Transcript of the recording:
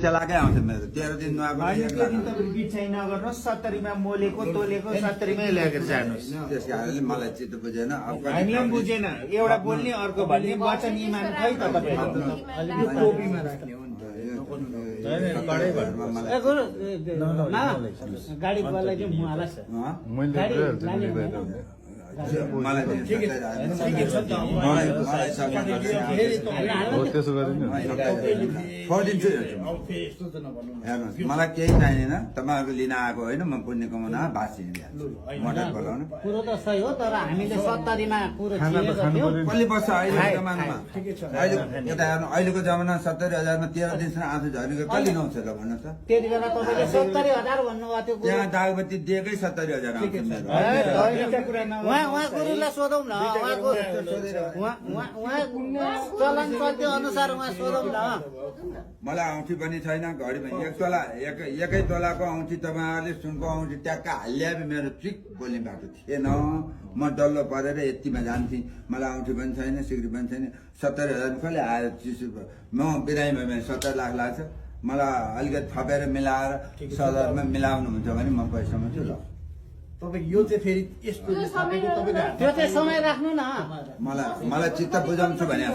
चलाकै आउँछ मेरो 13 दिन नआएको त्यो दिन तपाईँ बिचाइ नगर्नुहोस् 70 मा मोलेको तोलेको 70 मै लिएर जानुहोस् त्यस कारणले मलाई चित्त बुझेन अब हामीले पनि बुझेन एउटा बोल्ने अर्को भन्ने वचन इमान खै त तपाईहरु टोपीमा राख्ने हो गाडी वाला चाहिँ मुहालाई छ मलाई मलाई केही चाहिँदैन तपाईँहरूको लिन आएको होइन म पुण्य कमाउन भाषी मटर बोलाउनु कुरो त सही हो तर हामीले 70 मा कुरो थियो कसले बस्छ अहिलेको जमानामा अहिलेको जमाना 70,000 मा 13 दिनसम्म आँसु झर्नेको कसले गाउँछ ल भन्नुहोस् त त्यति बेला तपाईले 70,000 भन्नुभएको थियो त्यहाँ दागबत्ती दिएकै 70,000 आउँछ उहाँ गुरुलाई सोधौँ न उहाँ चलन चल्ती अनुसार उहाँ सोधौँ न मलाई औँठी पनि छैन घडीमा एकै तोलाको औँठी तपाईँहरूले सुनको औँठी ट्याक्क हाल्ल्या मेरो चिक बोल्ने बाटो थिएन म डल्लो परेर यतिमा जान्थेँ मलाई औँठी पनि छैन सिक्री पनि छैन 70,000 कसले आएर चिसो म बिरामीमा मेरो 70 लाख लाग्छ मलाई अलिकति थपेर मिलाएर 70,000मा मिलाउनुहुन्छ भने म पैसामा छु ल तपाईँ यो चाहिँ फेरि यस्तो त्यो चाहिँ समय राख्नु न मलाई चित्त बुझाउँछु भने